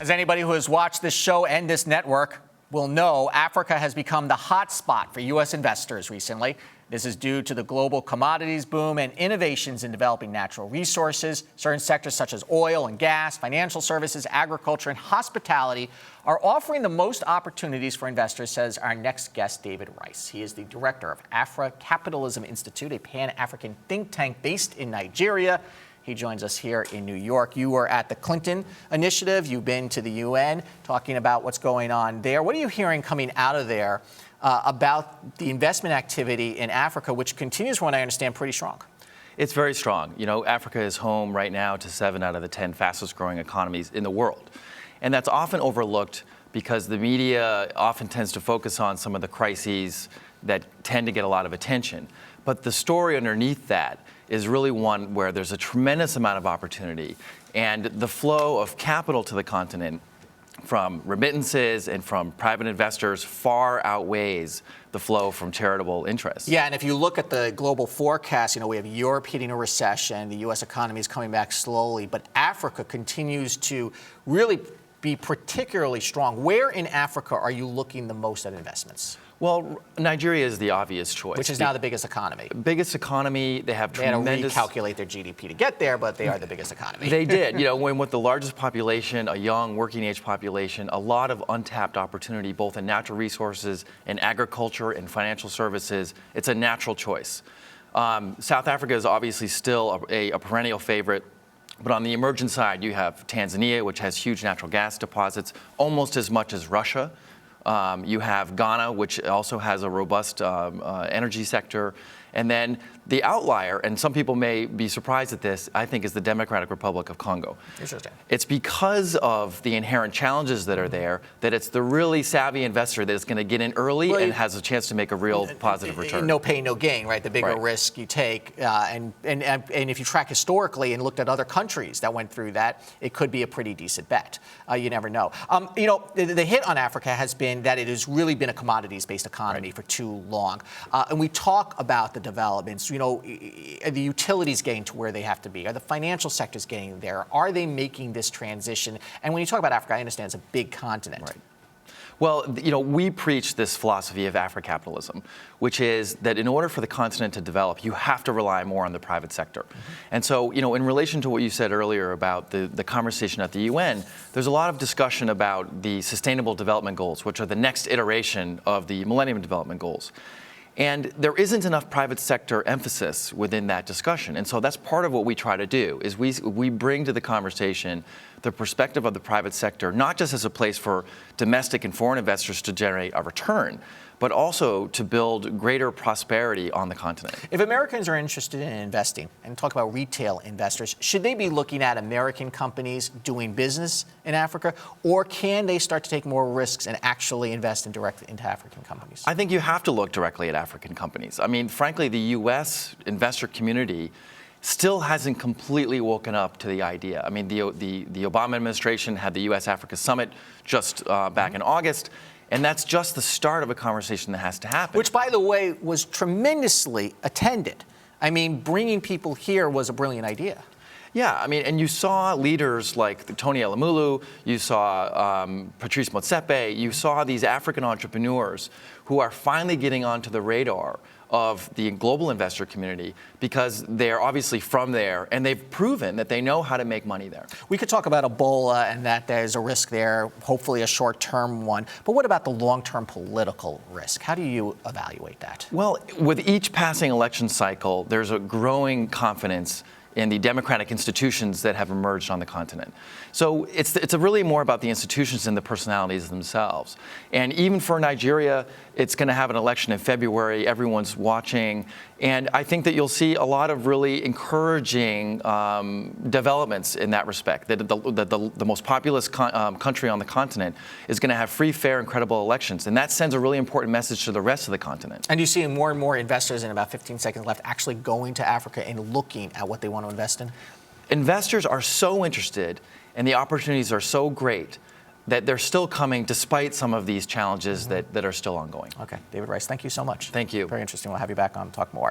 As anybody who has watched this show and this network will know, Africa has become the hot spot for U.S. investors recently. This is due to the global commodities boom and innovations in developing natural resources. Certain sectors such as oil and gas, financial services, agriculture, and hospitality are offering the most opportunities for investors, says our next guest, David Rice. He is the director of Africapitalism Institute, a Pan-African think tank based in Nigeria. He joins us here in New York. You were at the Clinton Initiative. You've been to the UN talking about what's going on there. What are you hearing coming out of there about the investment activity in Africa, which continues, from what I understand, pretty strong? It's very strong. You know, Africa is home right now to 7 out of the 10 fastest growing economies in the world. And that's often overlooked because the media often tends to focus on some of the crises that tend to get a lot of attention. But the story underneath that is really one where there's a tremendous amount of opportunity, and the flow of capital to the continent from remittances and from private investors far outweighs the flow from charitable interests. Yeah, and if you look at the global forecast, you know, we have Europe hitting a recession, the U.S. economy is coming back slowly, but Africa continues to really be particularly strong. Where in Africa are you looking the most at investments? Well, Nigeria is the obvious choice. Which is now the biggest economy. Biggest economy. They have tremendous. They had to recalculate their GDP to get there, but they are the biggest economy. They did. You know, with the largest population, a young working age population, a lot of untapped opportunity, both in natural resources and agriculture and financial services. It's a natural choice. South Africa is obviously still a perennial favorite. But on the emergent side, you have Tanzania, which has huge natural gas deposits, almost as much as Russia. You have Ghana, which also has a robust energy sector. And then the outlier, and some people may be surprised at this, I think is the Democratic Republic of Congo. Interesting. It's because of the inherent challenges that are there that it's the really savvy investor that is going to get in early and has a chance to make a real positive return. No pain, no gain, right? The bigger risk you take. And if you track historically and looked at other countries that went through that, it could be a pretty decent bet. You never know. You know, the hit on Africa has been that it has really been a commodities-based economy for too long. And we talk about the developments. You know, are the utilities getting to where they have to be? Are the financial sectors getting there? Are they making this transition? And when you talk about Africa, I understand it's a big continent. Right. Well, you know, we preach this philosophy of Africapitalism, which is that in order for the continent to develop, you have to rely more on the private sector. And so, you know, in relation to what you said earlier about the conversation at the UN, there's a lot of discussion about the Sustainable Development Goals, which are the next iteration of the Millennium Development Goals. And there isn't enough private sector emphasis within that discussion. And so that's part of what we try to do, is we bring to the conversation the perspective of the private sector, not just as a place for domestic and foreign investors to generate a return, but also to build greater prosperity on the continent. If Americans are interested in investing, and talk about retail investors, should they be looking at American companies doing business in Africa, or can they start to take more risks and actually invest directly into African companies? I think you have to look directly at African companies. I mean, frankly, the U.S. investor community still hasn't completely woken up to the idea. I mean, the Obama administration had the U.S.-Africa Summit just back in August. And that's just the start of a conversation that has to happen. Which, by the way, was tremendously attended. I mean, bringing people here was a brilliant idea. Yeah, I mean, and you saw leaders like Tony Elumelu, you saw Patrice Motsepe, you saw these African entrepreneurs who are finally getting onto the radar of the global investor community because they're obviously from there and they've proven that they know how to make money there. We could talk about Ebola and that there's a risk there, hopefully a short-term one. But what about the long-term political risk? How do you evaluate that? Well, with each passing election cycle, there's a growing confidence in the democratic institutions that have emerged on the continent. So it's really more about the institutions than the personalities themselves. And even for Nigeria, it's going to have an election in February. Everyone's watching. And I think that you'll see a lot of really encouraging developments in that respect, that the most populous country on the continent is going to have free, fair, and credible elections. And that sends a really important message to the rest of the continent. And you see more and more investors, in about 15 seconds left, actually going to Africa and looking at what they want to invest in? Investors are so interested and the opportunities are so great that they're still coming despite some of these challenges that are still ongoing. Okay, David Rice, thank you so much. Thank you. Very interesting. We'll have you back on to talk more.